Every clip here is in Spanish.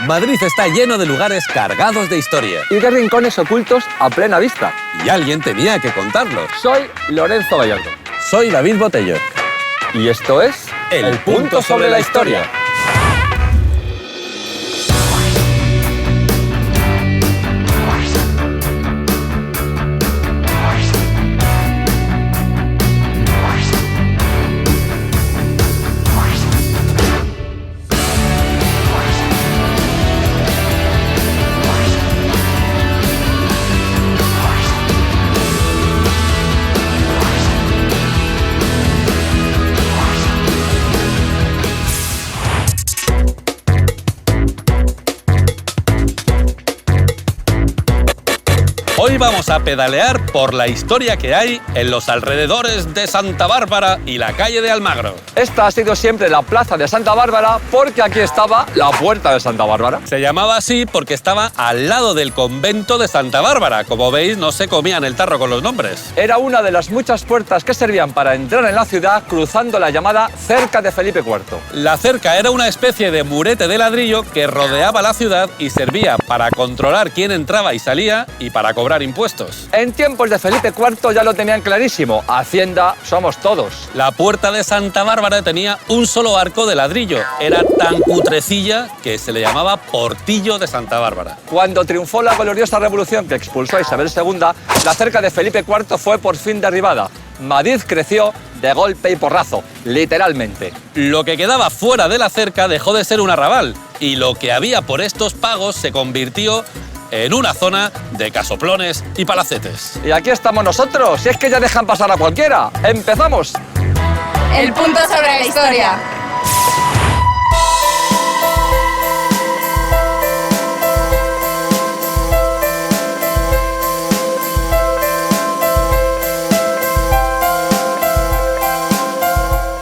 Madrid está lleno de lugares cargados de historia. Y de rincones ocultos a plena vista. Y alguien tenía que contarlo. Soy Lorenzo Gallardo. Soy David Botello. Y esto es El Punto sobre la Historia. Hoy vamos a pedalear por la historia que hay en los alrededores de Santa Bárbara y la calle de Almagro. Esta ha sido siempre la plaza de Santa Bárbara porque aquí estaba la puerta de Santa Bárbara. Se llamaba así porque estaba al lado del convento de Santa Bárbara. Como veis, no se comían el tarro con los nombres. Era una de las muchas puertas que servían para entrar en la ciudad cruzando la llamada Cerca de Felipe IV. La cerca era una especie de murete de ladrillo que rodeaba la ciudad y servía para controlar quién entraba y salía y para cobrar impuestos. En tiempos de Felipe IV ya lo tenían clarísimo. Hacienda somos todos. La puerta de Santa Bárbara tenía un solo arco de ladrillo. Era tan cutrecilla que se le llamaba Portillo de Santa Bárbara. Cuando triunfó la gloriosa revolución que expulsó a Isabel II, la cerca de Felipe IV fue por fin derribada. Madrid creció de golpe y porrazo, literalmente. Lo que quedaba fuera de la cerca dejó de ser un arrabal y lo que había por estos pagos se convirtió en una zona de casoplones y palacetes. Y aquí estamos nosotros, si es que ya dejan pasar a cualquiera. ¡Empezamos! El punto sobre la historia.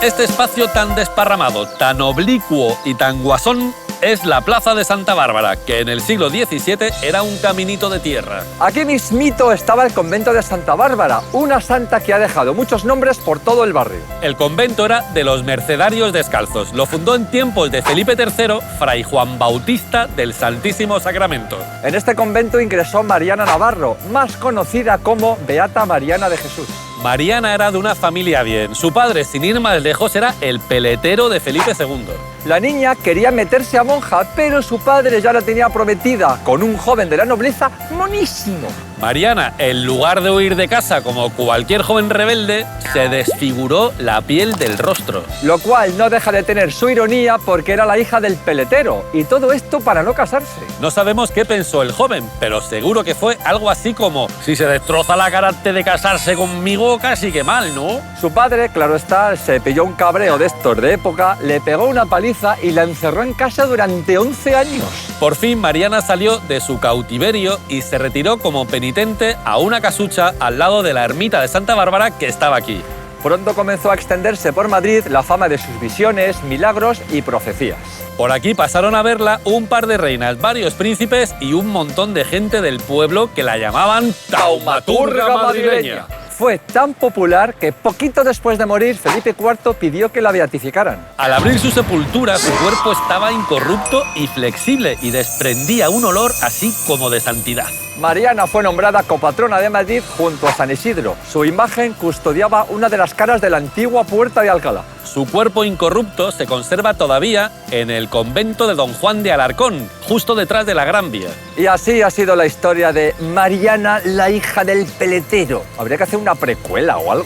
Este espacio tan desparramado, tan oblicuo y tan guasón es la Plaza de Santa Bárbara, que en el siglo XVII era un caminito de tierra. Aquí mismito estaba el convento de Santa Bárbara, una santa que ha dejado muchos nombres por todo el barrio. El convento era de los Mercedarios Descalzos. Lo fundó en tiempos de Felipe III, Fray Juan Bautista del Santísimo Sacramento. En este convento ingresó Mariana Navarro, más conocida como Beata Mariana de Jesús. Mariana era de una familia bien. Su padre, sin ir más lejos, era el peletero de Felipe II. La niña quería meterse a monja, pero su padre ya la tenía prometida con un joven de la nobleza monísimo. Mariana, en lugar de huir de casa como cualquier joven rebelde, se desfiguró la piel del rostro. Lo cual no deja de tener su ironía porque era la hija del peletero, y todo esto para no casarse. No sabemos qué pensó el joven, pero seguro que fue algo así como: si se destroza la cara antes de casarse conmigo, casi que mal, ¿no? Su padre, claro está, se pilló un cabreo de estos de época, le pegó una paliza y la encerró en casa durante 11 años. Por fin Mariana salió de su cautiverio y se retiró como penitente a una casucha al lado de la ermita de Santa Bárbara que estaba aquí. Pronto comenzó a extenderse por Madrid la fama de sus visiones, milagros y profecías. Por aquí pasaron a verla un par de reinas, varios príncipes y un montón de gente del pueblo que la llamaban Taumaturga madrileña. Fue tan popular que poquito después de morir, Felipe IV pidió que la beatificaran. Al abrir su sepultura, su cuerpo estaba incorrupto y flexible y desprendía un olor así como de santidad. Mariana fue nombrada copatrona de Madrid junto a San Isidro. Su imagen custodiaba una de las caras de la antigua Puerta de Alcalá. Su cuerpo incorrupto se conserva todavía en el convento de Don Juan de Alarcón, justo detrás de la Gran Vía. Y así ha sido la historia de Mariana, la hija del peletero. Habría que hacer una precuela o algo.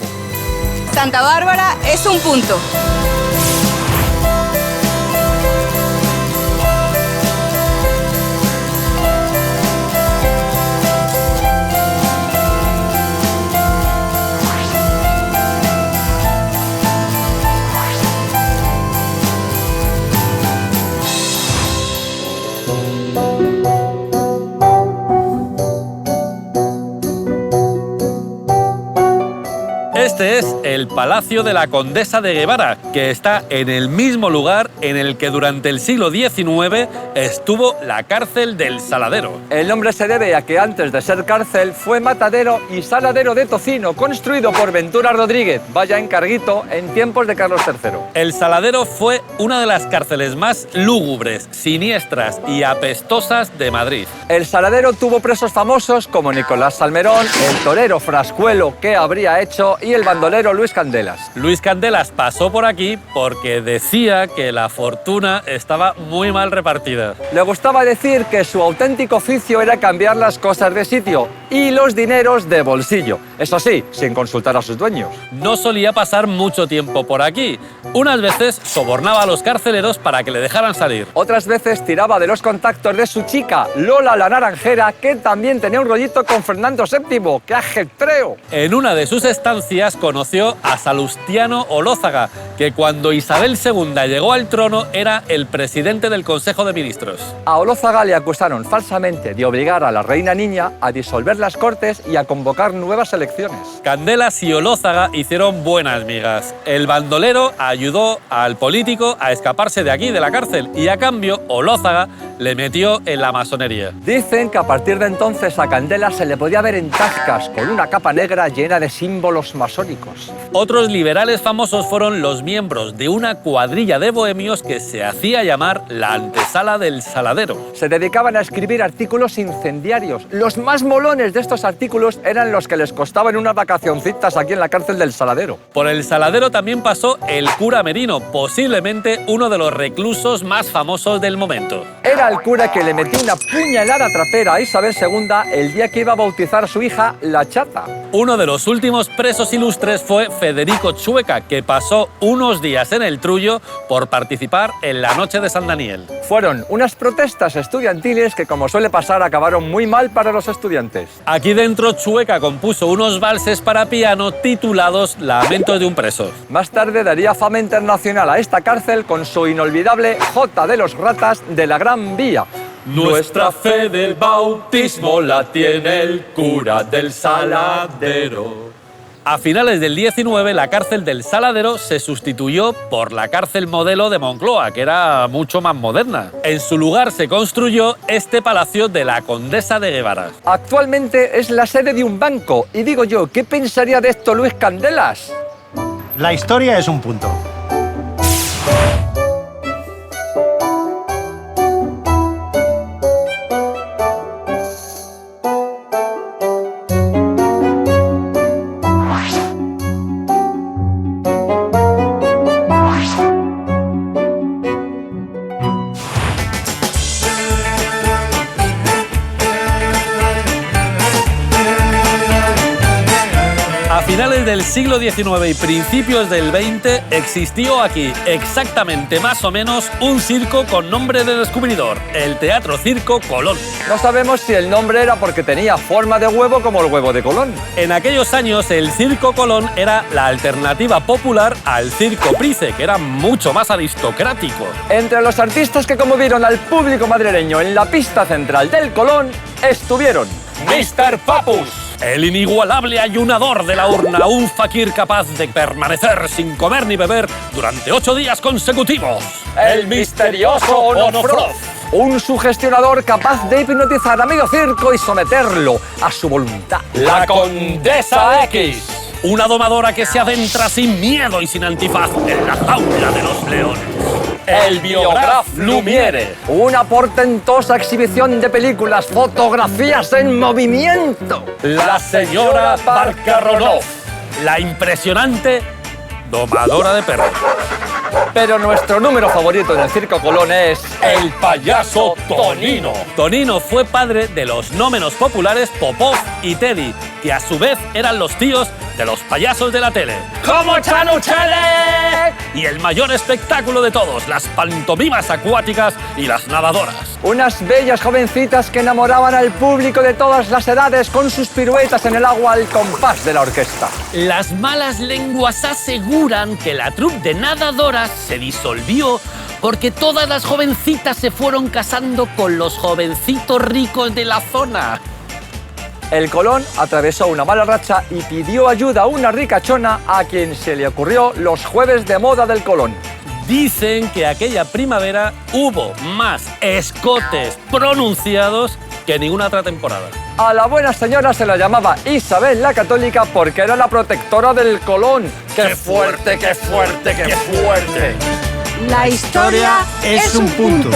Santa Bárbara es un punto. Este es el Palacio de la Condesa de Guevara, que está en el mismo lugar en el que durante el siglo XIX estuvo la cárcel del Saladero. El nombre se debe a que antes de ser cárcel fue matadero y saladero de tocino, construido por Ventura Rodríguez, vaya encarguito, en tiempos de Carlos III. El Saladero fue una de las cárceles más lúgubres, siniestras y apestosas de Madrid. El Saladero tuvo presos famosos como Nicolás Salmerón, el torero Frascuelo, ¿qué habría hecho?, y el bandolero Luis Candelas. Luis Candelas pasó por aquí porque decía que la fortuna estaba muy mal repartida. Le gustaba decir que su auténtico oficio era cambiar las cosas de sitio y los dineros de bolsillo. Eso sí, sin consultar a sus dueños. No solía pasar mucho tiempo por aquí. Unas veces sobornaba a los carceleros para que le dejaran salir. Otras veces tiraba de los contactos de su chica, Lola la Naranjera, que también tenía un rollito con Fernando VII. ¡Qué ajetreo! En una de sus estancias conoció a Salustiano Olózaga, que cuando Isabel II llegó al trono era el presidente del Consejo de Ministros. A Olózaga le acusaron falsamente de obligar a la reina niña a disolver las Cortes y a convocar nuevas elecciones. Candelas y Olózaga hicieron buenas migas. El bandolero ayudó al político a escaparse de aquí, de la cárcel, y a cambio Olózaga le metió en la masonería. Dicen que a partir de entonces a Candelas se le podía ver en Tascas con una capa negra llena de símbolos masónicos. Otros liberales famosos fueron los miembros de una cuadrilla de bohemios que se hacía llamar la Antesala del Saladero. Se dedicaban a escribir artículos incendiarios. Los más molones de estos artículos eran los que les costaban unas vacacioncitas aquí en la cárcel del Saladero. Por el Saladero también pasó el cura Merino, posiblemente uno de los reclusos más famosos del momento. Era el cura que le metió una puñalada trapera a Isabel II el día que iba a bautizar a su hija, la Chata. Uno de los últimos presos ilustres fue Federico Chueca, que pasó unos días en el Trullo por participar en la Noche de San Daniel. Fueron unas protestas estudiantiles que, como suele pasar, acabaron muy mal para los estudiantes. Aquí dentro Chueca compuso unos valses para piano titulados Lamentos de un preso. Más tarde daría fama internacional a esta cárcel con su inolvidable Jota de los Ratas de la Gran Vía. Nuestra fe del bautismo la tiene el cura del Saladero. A finales del 19, la cárcel del Saladero se sustituyó por la cárcel modelo de Moncloa, que era mucho más moderna. En su lugar se construyó este palacio de la Condesa de Guevara. Actualmente es la sede de un banco. Y digo yo, ¿qué pensaría de esto Luis Candelas? La historia es un punto. A finales del siglo XIX y principios del XX existió aquí, exactamente más o menos, un circo con nombre de descubridor, el Teatro Circo Colón. No sabemos si el nombre era porque tenía forma de huevo como el huevo de Colón. En aquellos años el Circo Colón era la alternativa popular al Circo Price, que era mucho más aristocrático. Entre los artistas que conmovieron al público madrileño en la pista central del Colón estuvieron Mr. Papus, el inigualable ayunador de la urna, un fakir capaz de permanecer sin comer ni beber durante 8 días consecutivos. el misterioso Onofroz, un sugestionador capaz de hipnotizar a medio circo y someterlo a su voluntad. La Condesa X, una domadora que se adentra sin miedo y sin antifaz en la jaula de los leones. El biógrafo Lumiere, una portentosa exhibición de películas, fotografías en movimiento. la señora Barcaronov, la impresionante domadora de perros. Pero nuestro número favorito del Circo Colón es El payaso Tonino. Tonino fue padre de los no menos populares Popov y Teddy, que a su vez eran los tíos de los payasos de la tele. ¡Como Chanuchele! Y el mayor espectáculo de todos, las pantomimas acuáticas y las nadadoras. unas bellas jovencitas que enamoraban al público de todas las edades con sus piruetas en el agua al compás de la orquesta. Las malas lenguas aseguran que la troupe de nadadoras se disolvió porque todas las jovencitas se fueron casando con los jovencitos ricos de la zona. El Colón atravesó una mala racha y pidió ayuda a una ricachona a quien se le ocurrió los jueves de moda del Colón. Dicen que aquella primavera hubo más escotes pronunciados que ninguna otra temporada. A la buena señora se la llamaba Isabel la Católica porque era la protectora del Colón. ¡Qué fuerte, qué fuerte, qué fuerte! La historia es un punto.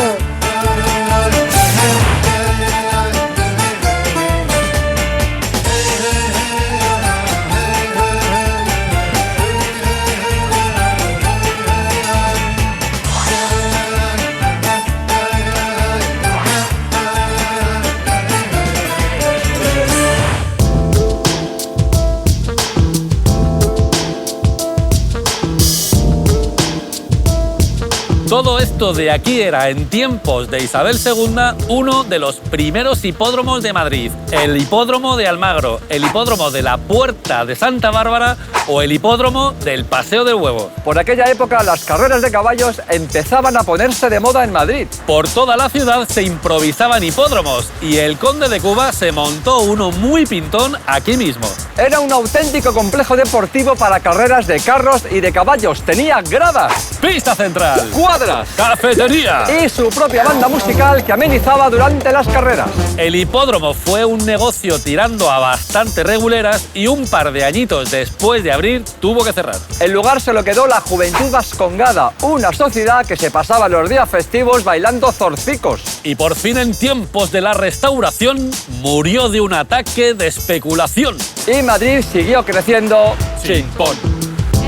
Todo esto de aquí era, en tiempos de Isabel II, uno de los primeros hipódromos de Madrid. El hipódromo de Almagro, el hipódromo de la Puerta de Santa Bárbara o el hipódromo del Paseo del Huevo. Por aquella época las carreras de caballos empezaban a ponerse de moda en Madrid. Por toda la ciudad se improvisaban hipódromos y el Conde de Cuba se montó uno muy pintón aquí mismo. Era un auténtico complejo deportivo para carreras de carros y de caballos. Tenía gradas, Pista central, cuadras cafetería y su propia banda musical que amenizaba durante las carreras. El hipódromo fue un negocio tirando a bastante reguleras y un par de añitos después de abrir tuvo que cerrar. El lugar se lo quedó la Juventud Vascongada, una sociedad que se pasaba los días festivos bailando zorcicos. Y por fin en tiempos de la restauración murió de un ataque de especulación. Y Madrid siguió creciendo Chimpón.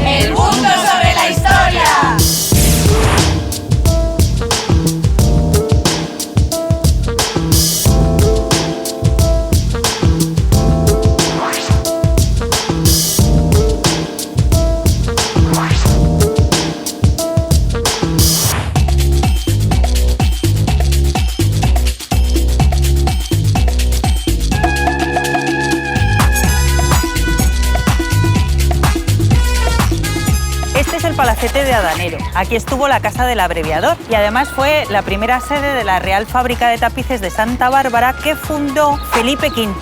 El punto sobre la historia. Palacete de Adanero. Aquí estuvo la Casa del Abreviador y además fue la primera sede de la Real Fábrica de Tapices de Santa Bárbara que fundó Felipe V.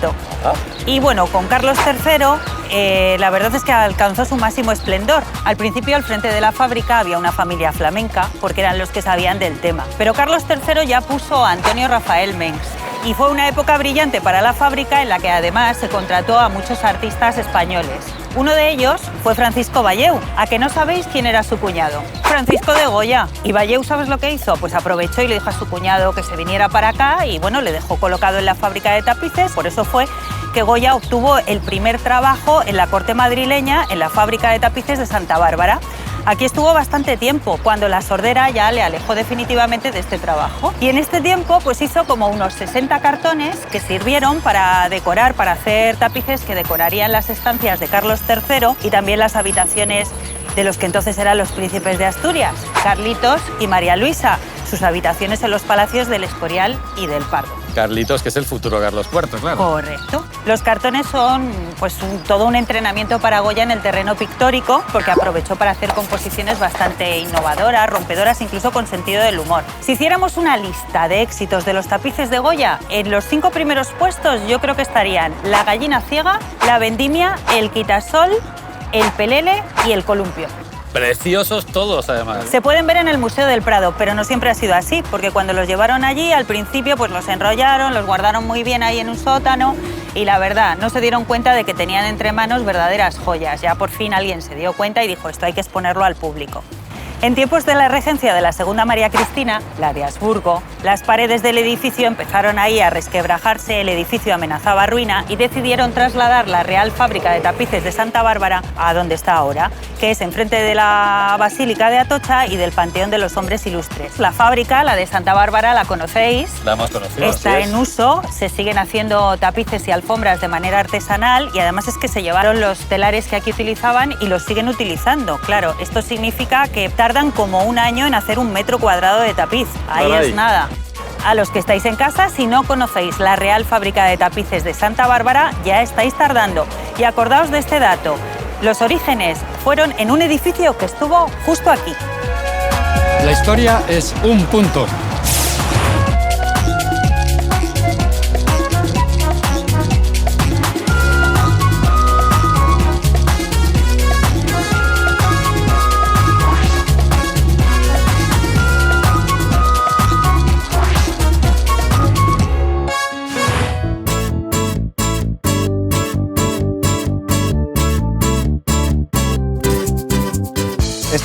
Y bueno, con Carlos III la verdad es que alcanzó su máximo esplendor. Al principio al frente de la fábrica había una familia flamenca porque eran los que sabían del tema. Pero Carlos III ya puso a Antonio Rafael Mengs. Y fue una época brillante para la fábrica en la que además se contrató a muchos artistas españoles. Uno de ellos fue Francisco Valleu. ¿A que no sabéis quién era su cuñado? Francisco de Goya. ¿Y Valleu sabes lo que hizo? Pues aprovechó y le dijo a su cuñado que se viniera para acá y bueno, le dejó colocado en la fábrica de tapices. Por eso fue que Goya obtuvo el primer trabajo en la corte madrileña en la fábrica de tapices de Santa Bárbara. Aquí estuvo bastante tiempo, cuando la sordera ya le alejó definitivamente de este trabajo. Y en este tiempo pues hizo como unos 60 cartones que sirvieron para decorar, para hacer tapices que decorarían las estancias de Carlos III y también las habitaciones de los que entonces eran los príncipes de Asturias, Carlitos y María Luisa, sus habitaciones en los palacios del Escorial y del Pardo. Carlitos, que es el futuro Carlos IV, claro. Correcto. Los cartones son pues todo un entrenamiento para Goya en el terreno pictórico, porque aprovechó para hacer composiciones bastante innovadoras, rompedoras, incluso con sentido del humor. Si hiciéramos una lista de éxitos de los tapices de Goya, en los 5 primeros puestos yo creo que estarían La gallina ciega, La vendimia, El quitasol, El pelele y El columpio. Preciosos todos, además. Se pueden ver en el Museo del Prado, pero no siempre ha sido así, porque cuando los llevaron allí, al principio pues los enrollaron, los guardaron muy bien ahí en un sótano y la verdad, no se dieron cuenta de que tenían entre manos verdaderas joyas. Ya por fin alguien se dio cuenta y dijo, esto hay que exponerlo al público. En tiempos de la regencia de la segunda María Cristina, la de Habsburgo, las paredes del edificio empezaron ahí a resquebrajarse, el edificio amenazaba ruina y decidieron trasladar la Real Fábrica de Tapices de Santa Bárbara a donde está ahora, que es enfrente de la Basílica de Atocha y del Panteón de los Hombres Ilustres. La fábrica, la de Santa Bárbara, la conocéis. La hemos conocido. Está en uso, se siguen haciendo tapices y alfombras de manera artesanal y además es que se llevaron los telares que aquí utilizaban y los siguen utilizando. Claro, esto significa que tardan como un año en hacer 1 metro cuadrado de tapiz. Ahí es nada. A los que estáis en casa, si no conocéis la Real Fábrica de Tapices de Santa Bárbara, ya estáis tardando. Y acordaos de este dato. Los orígenes fueron en un edificio que estuvo justo aquí. La historia es un punto.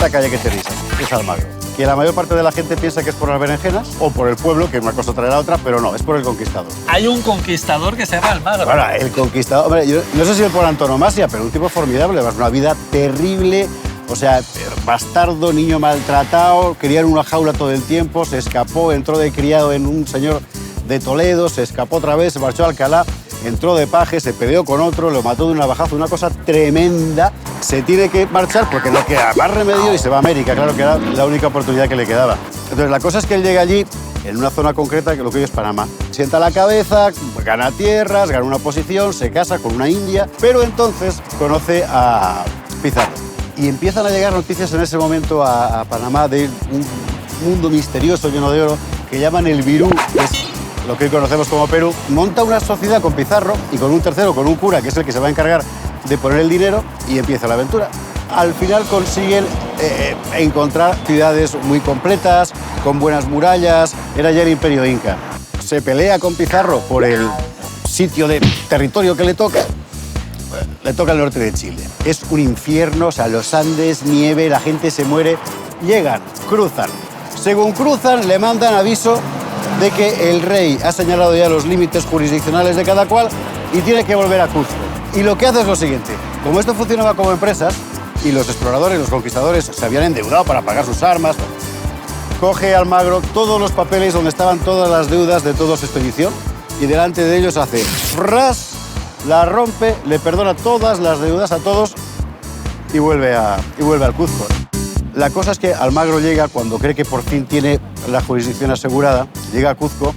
esta calle que tenéis aquí, es Almagro. Que la mayor parte de la gente piensa que es por las berenjenas o por el pueblo, que una cosa trae la otra, pero no, es por el conquistador. Hay un conquistador que se llama Almagro. Ahora, el conquistador, hombre, yo no sé si es por antonomasia, pero un tipo formidable, una vida terrible, o sea, bastardo, niño maltratado, cría en una jaula todo el tiempo, se escapó, entró de criado en un señor de Toledo, se escapó otra vez, se marchó a Alcalá, entró de paje, se peleó con otro, lo mató de un navajazo, una cosa tremenda. Se tiene que marchar porque no queda más remedio y se va a América, claro que era la única oportunidad que le quedaba. Entonces la cosa es que él llega allí, en una zona concreta que lo que hoy es Panamá. Sienta la cabeza, gana tierras, gana una posición, se casa con una india, pero entonces conoce a Pizarro. Y empiezan a llegar noticias en ese momento a Panamá de un mundo misterioso lleno de oro que llaman el Virú, que es lo que hoy conocemos como Perú. Monta una sociedad con Pizarro y con un tercero, con un cura, que es el que se va a encargar de poner el dinero, y empieza la aventura. Al final consiguen encontrar ciudades muy completas, con buenas murallas. Era ya el Imperio Inca. Se pelea con Pizarro por el sitio de territorio que le toca. Le toca el norte de Chile. Es un infierno, o sea, los Andes, nieve, la gente se muere. Llegan, cruzan. Según cruzan, le mandan aviso de que el rey ha señalado ya los límites jurisdiccionales de cada cual y tiene que volver a Cuzco. Y lo que hace es lo siguiente. Como esto funcionaba como empresas y los exploradores, los conquistadores, se habían endeudado para pagar sus armas, coge Almagro todos los papeles donde estaban todas las deudas de toda su expedición y delante de ellos hace ras, la rompe, le perdona todas las deudas a todos y vuelve al Cuzco. La cosa es que Almagro llega cuando cree que por fin tiene la jurisdicción asegurada, llega a Cuzco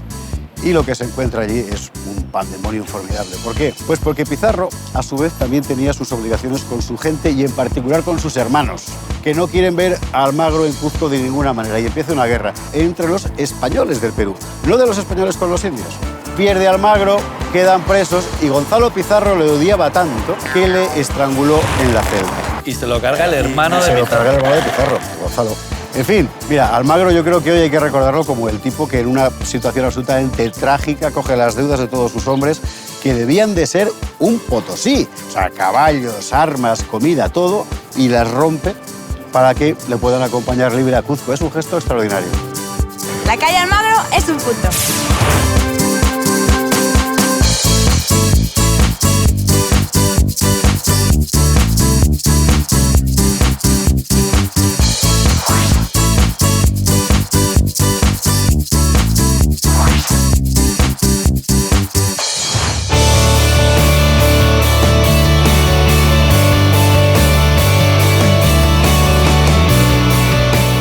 y lo que se encuentra allí es un pandemonium formidable. ¿Por qué? Pues porque Pizarro, a su vez, también tenía sus obligaciones con su gente y en particular con sus hermanos, que no quieren ver a Almagro en Cuzco de ninguna manera y empieza una guerra entre los españoles del Perú, no de los españoles con los indios. Pierde Almagro, quedan presos y Gonzalo Pizarro le odiaba tanto que le estranguló en la celda. Y se lo carga el hermano de Se lo Pizarro. carga el hermano de Pizarro, Gonzalo. En fin, mira, Almagro yo creo que hoy hay que recordarlo como el tipo que en una situación absolutamente trágica coge las deudas de todos sus hombres que debían de ser un potosí. O sea, caballos, armas, comida, todo, y las rompe para que le puedan acompañar libre a Cuzco. Es un gesto extraordinario. La calle Almagro es un punto.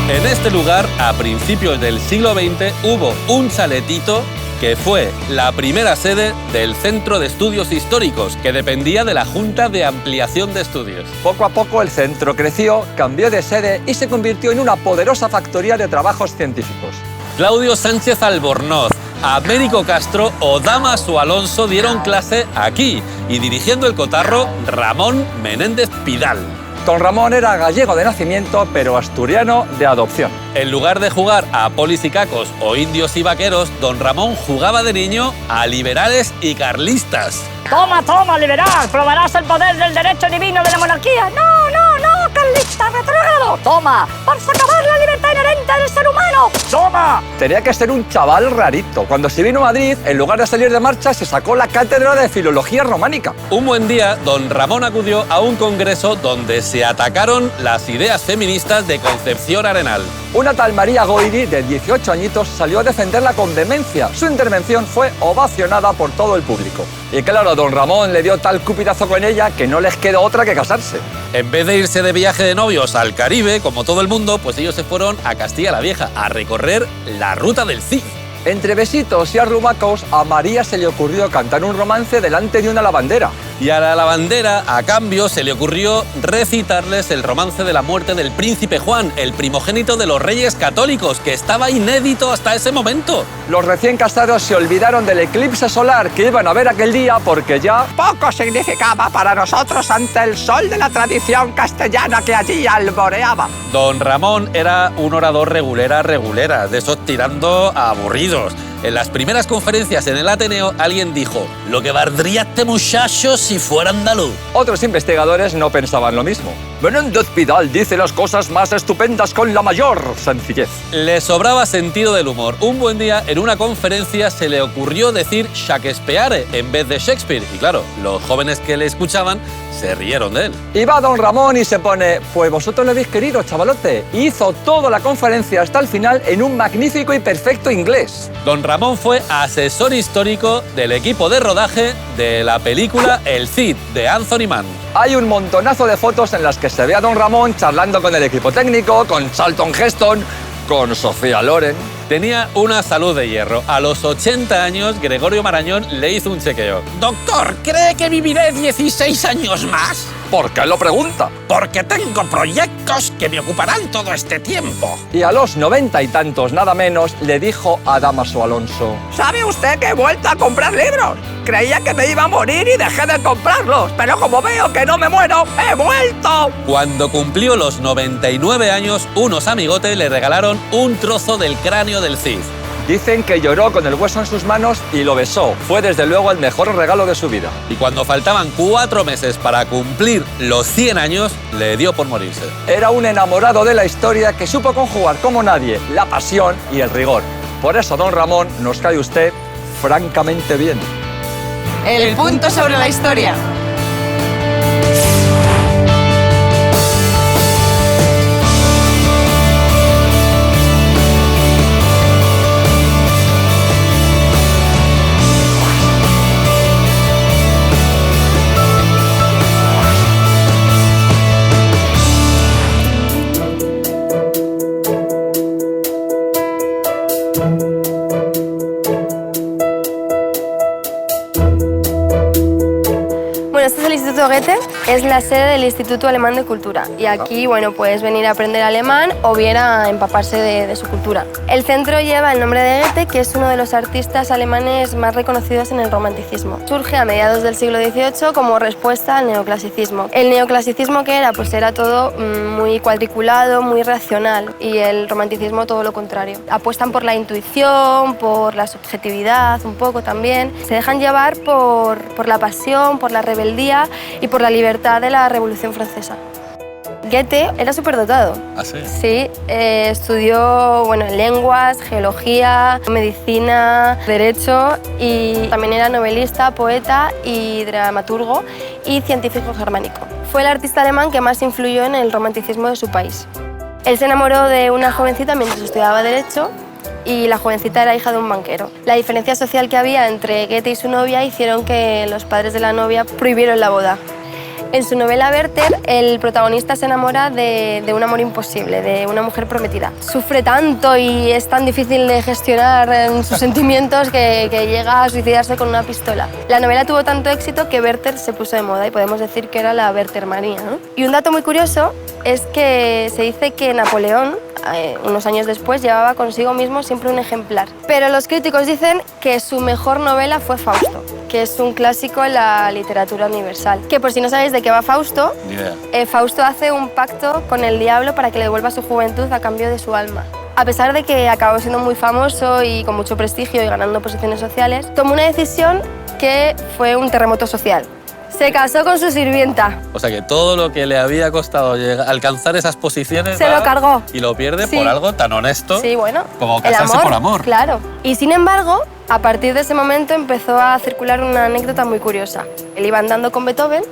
En este lugar, a principios del siglo XX, hubo un chaletito que fue la primera sede del Centro de Estudios Históricos, que dependía de la Junta de Ampliación de Estudios. Poco a poco el centro creció, cambió de sede y se convirtió en una poderosa factoría de trabajos científicos. Claudio Sánchez Albornoz, Américo Castro o Damaso Alonso dieron clase aquí y dirigiendo el cotarro Ramón Menéndez Pidal. Don Ramón era gallego de nacimiento, pero asturiano de adopción. En lugar de jugar a polis y cacos o indios y vaqueros, don Ramón jugaba de niño a liberales y carlistas. Toma, toma, liberal, probarás el poder del derecho divino de la monarquía. No, no, no, carlista retrógrado. Toma, para socavar la libertad inherente del ser humano. Toma. Tenía que ser un chaval rarito. Cuando se vino a Madrid, en lugar de salir de marcha, se sacó la cátedra de Filología Románica. Un buen día, don Ramón acudió a un congreso donde se atacaron las ideas feministas de Concepción Arenal. Una tal María Goiri, de 18 añitos, salió a defenderla con vehemencia. Su intervención fue ovacionada por todo el público. Y claro, don Ramón le dio tal cupidazo con ella que no les quedó otra que casarse. En vez de irse de viaje de novios al Caribe, como todo el mundo, pues ellos se fueron a Castilla la Vieja a recorrer la ruta del Cid. Entre besitos y arrumacos, a María se le ocurrió cantar un romance delante de una lavandera. Y a la lavandera, a cambio, se le ocurrió recitarles el romance de la muerte del príncipe Juan, el primogénito de los reyes católicos, que estaba inédito hasta ese momento. Los recién casados se olvidaron del eclipse solar que iban a ver aquel día porque ya poco significaba para nosotros ante el sol de la tradición castellana que allí alboreaba. Don Ramón era un orador regulera, de esos tirando a aburridos. En las primeras conferencias en el Ateneo, alguien dijo: lo que valdría este muchacho si fuera andaluz. Otros investigadores no pensaban lo mismo. Menéndez Pidal dice las cosas más estupendas con la mayor sencillez. Le sobraba sentido del humor. Un buen día, en una conferencia, se le ocurrió decir Shakespeare en vez de Shakespeare. Y claro, los jóvenes que le escuchaban se rieron de él. Y va don Ramón y se pone, pues vosotros lo habéis querido, chavalote. Hizo toda la conferencia hasta el final en un magnífico y perfecto inglés. Don Ramón fue asesor histórico del equipo de rodaje de la película El Cid, de Anthony Mann. Hay un montonazo de fotos en las que se ve a don Ramón charlando con el equipo técnico, con Charlton Heston, con Sofía Loren. Tenía una salud de hierro. A los 80 años, Gregorio Marañón le hizo un chequeo. Doctor, ¿cree que viviré 16 años más? ¿Por qué lo pregunta? Porque tengo proyectos que me ocuparán todo este tiempo. Y a los 90 y tantos, nada menos, le dijo a Dámaso Alonso: ¿Sabe usted que he vuelto a comprar libros? Creía que me iba a morir y dejé de comprarlos, pero como veo que no me muero, ¡he vuelto! Cuando cumplió los 99 años, unos amigotes le regalaron un trozo del cráneo del Cid. Dicen que lloró con el hueso en sus manos y lo besó. Fue desde luego el mejor regalo de su vida. Y cuando faltaban 4 meses para cumplir los 100 años, le dio por morirse. Era un enamorado de la historia que supo conjugar como nadie la pasión y el rigor. Por eso, don Ramón, nos cae usted francamente bien. El punto sobre la historia. Este es el Instituto Goethe, es la sede del Instituto Alemán de Cultura y aquí, bueno, puedes venir a aprender alemán o bien a empaparse de su cultura. El centro lleva el nombre de Goethe, que es uno de los artistas alemanes más reconocidos en el romanticismo. Surge a mediados del siglo XVIII como respuesta al neoclasicismo. ¿El neoclasicismo qué era? Pues era todo muy cuadriculado, muy racional, y el romanticismo todo lo contrario. Apuestan por la intuición, por la subjetividad un poco también. Se dejan llevar por la pasión, por la rebeldía y por la libertad de la Revolución Francesa. Goethe era superdotado. ¿Ah, sí? Sí, estudió lenguas, geología, medicina, derecho y también era novelista, poeta y dramaturgo y científico germánico. Fue el artista alemán que más influyó en el romanticismo de su país. Él se enamoró de una jovencita mientras estudiaba derecho y la jovencita era hija de un banquero. La diferencia social que había entre Goethe y su novia hicieron que los padres de la novia prohibieron la boda. En su novela Werther, el protagonista se enamora de un amor imposible, de una mujer prometida. Sufre tanto y es tan difícil de gestionar sus sentimientos que llega a suicidarse con una pistola. La novela tuvo tanto éxito que Werther se puso de moda y podemos decir que era la Werthermanía, ¿no? Y un dato muy curioso es que se dice que Napoleón, unos años después, llevaba consigo mismo siempre un ejemplar. Pero los críticos dicen que su mejor novela fue Fausto, que es un clásico en la literatura universal. Que por si no sabéis de qué va Fausto, Fausto hace un pacto con el diablo para que le devuelva su juventud a cambio de su alma. A pesar de que acabó siendo muy famoso y con mucho prestigio y ganando posiciones sociales, tomó una decisión que fue un terremoto social. Se casó con su sirvienta. O sea que todo lo que le había costado alcanzar esas posiciones se lo cargó. Y lo pierde Sí. por algo tan honesto como casarse por amor. Claro. Y sin embargo, a partir de ese momento empezó a circular una anécdota muy curiosa. Él iba andando con Beethoven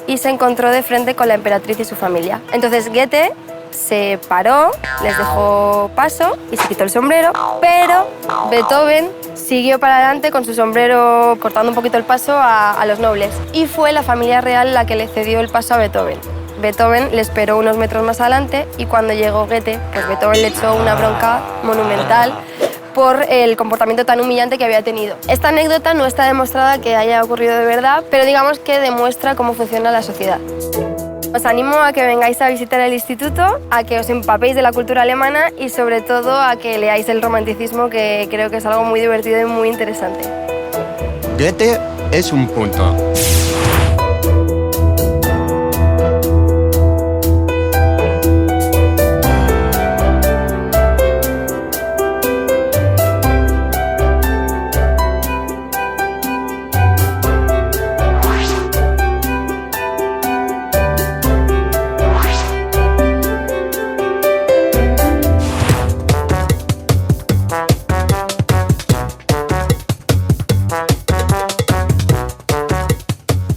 y se encontró de frente con la emperatriz y su familia. Entonces Goethe se paró, les dejó paso y se quitó el sombrero, pero Beethoven siguió para adelante con su sombrero cortando un poquito el paso a los nobles. Y fue la familia real la que le cedió el paso a Beethoven. Beethoven le esperó unos metros más adelante y cuando llegó Goethe, pues Beethoven le echó una bronca monumental por el comportamiento tan humillante que había tenido. Esta anécdota no está demostrada que haya ocurrido de verdad, pero digamos que demuestra cómo funciona la sociedad. Os animo a que vengáis a visitar el instituto, a que os empapéis de la cultura alemana y sobre todo a que leáis el romanticismo, que creo que es algo muy divertido y muy interesante. Goethe es un punto.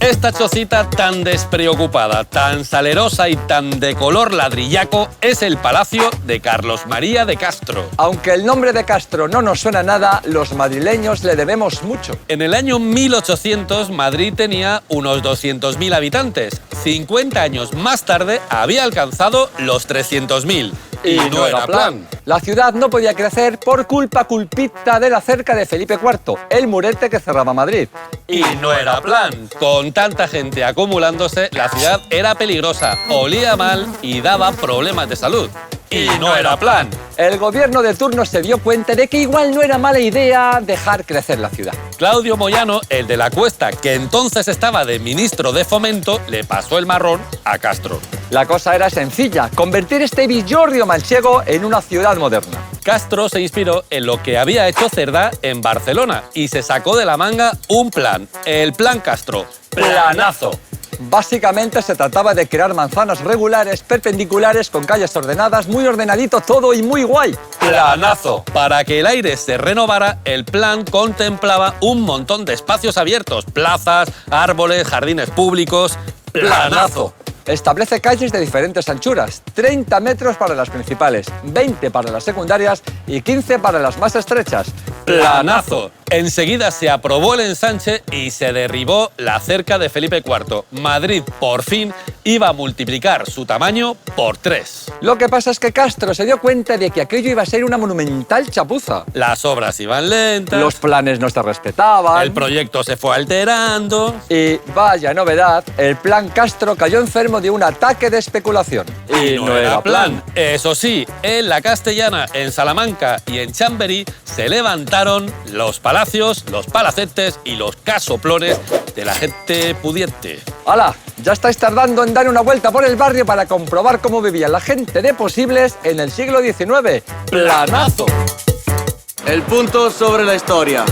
Esta chocita tan despreocupada, tan salerosa y tan de color ladrillaco es el Palacio de Carlos María de Castro. Aunque el nombre de Castro no nos suena a nada, los madrileños le debemos mucho. En el año 1800, Madrid tenía unos 200.000 habitantes. 50 años más tarde había alcanzado los 300.000. Y no era plan. La ciudad no podía crecer por culpita de la cerca de Felipe IV, el murete que cerraba Madrid. Y no era plan. Con tanta gente acumulándose, la ciudad era peligrosa, olía mal y daba problemas de salud. Y no era plan. El gobierno de turno se dio cuenta de que igual no era mala idea dejar crecer la ciudad. Claudio Moyano, el de la Cuesta, que entonces estaba de ministro de Fomento, le pasó el marrón a Castro. La cosa era sencilla, convertir este villorrio manchego en una ciudad moderna. Castro se inspiró en lo que había hecho Cerdá en Barcelona y se sacó de la manga un plan, el Plan Castro. ¡Planazo! Básicamente se trataba de crear manzanas regulares, perpendiculares, con calles ordenadas, muy ordenadito todo y muy guay. ¡Planazo! Para que el aire se renovara, el plan contemplaba un montón de espacios abiertos, plazas, árboles, jardines públicos. ¡Planazo! Establece calles de diferentes anchuras, 30 metros para las principales, 20 para las secundarias y 15 para las más estrechas. ¡Planazo! Enseguida se aprobó el ensanche y se derribó la cerca de Felipe IV. Madrid, por fin, iba a multiplicar su tamaño por 3. Lo que pasa es que Castro se dio cuenta de que aquello iba a ser una monumental chapuza. Las obras iban lentas. Los planes no se respetaban. El proyecto se fue alterando. Y, vaya novedad, el Plan Castro cayó enfermo de un ataque de especulación. Y no era plan. Eso sí, en la Castellana, en Salamanca y en Chamberí se levantaron los palacios, los palacetes y los casoplones de la gente pudiente. ¡Hala! Ya estáis tardando en dar una vuelta por el barrio para comprobar cómo vivía la gente de posibles en el siglo XIX. ¡Planazo! El punto sobre la historia.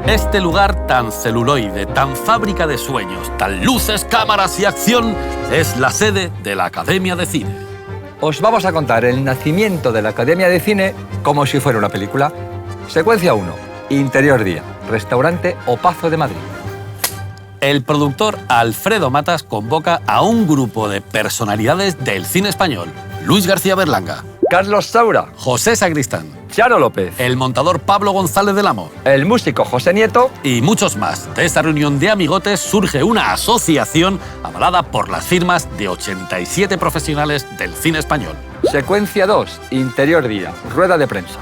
Este lugar tan celuloide, tan fábrica de sueños, tan luces, cámaras y acción, es la sede de la Academia de Cine. Os vamos a contar el nacimiento de la Academia de Cine como si fuera una película. Secuencia 1. Interior día. Restaurante Opazo de Madrid. El productor Alfredo Matas convoca a un grupo de personalidades del cine español. Luis García Berlanga, Carlos Saura, José Sacristán, Charo López, el montador Pablo González del Amo, el músico José Nieto y muchos más. De esta reunión de amigotes surge una asociación avalada por las firmas de 87 profesionales del cine español. Secuencia 2. Interior día. Rueda de prensa.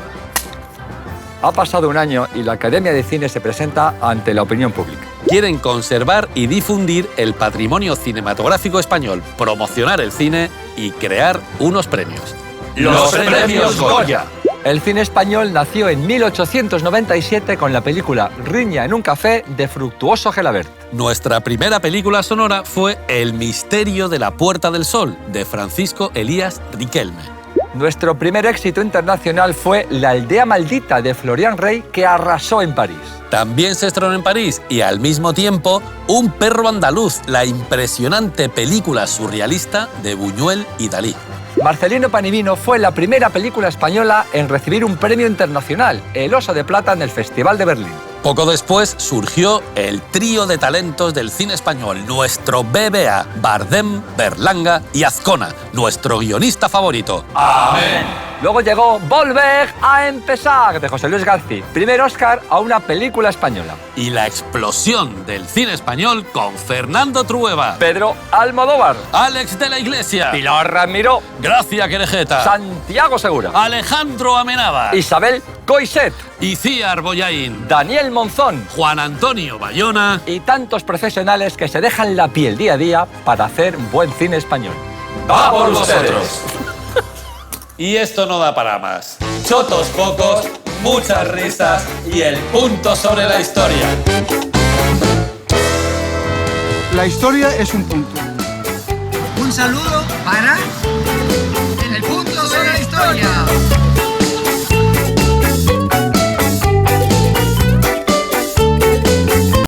Ha pasado un año y la Academia de Cine se presenta ante la opinión pública. Quieren conservar y difundir el patrimonio cinematográfico español, promocionar el cine y crear unos premios. ¡Los Premios Goya! El cine español nació en 1897 con la película Riña en un café de Fructuoso Gelabert. Nuestra primera película sonora fue El misterio de la Puerta del Sol, de Francisco Elías Riquelme. Nuestro primer éxito internacional fue La aldea maldita, de Florian Rey, que arrasó en París. También se estrenó en París y al mismo tiempo Un perro andaluz, la impresionante película surrealista de Buñuel y Dalí. Marcelino Panivino fue la primera película española en recibir un premio internacional, el Oso de Plata, en el Festival de Berlín. Poco después surgió el trío de talentos del cine español, nuestro BBA, Bardem, Berlanga y Azcona, nuestro guionista favorito. ¡Amén! Luego llegó Volver a empezar, de José Luis García, primer Oscar a una película española. Y la explosión del cine español con Fernando Trueba, Pedro Almodóvar, Alex de la Iglesia, Pilar Ramiro, Gracia Querejeta, Santiago Segura, Alejandro Amenábar, Isabel Coixet, Iciar Boyaín, Daniel Monzón, Juan Antonio Bayona y tantos profesionales que se dejan la piel día a día para hacer buen cine español. ¡Va por vosotros! Y esto no da para más. Chotos pocos, muchas risas y el punto sobre la historia. La historia es un punto. Un saludo para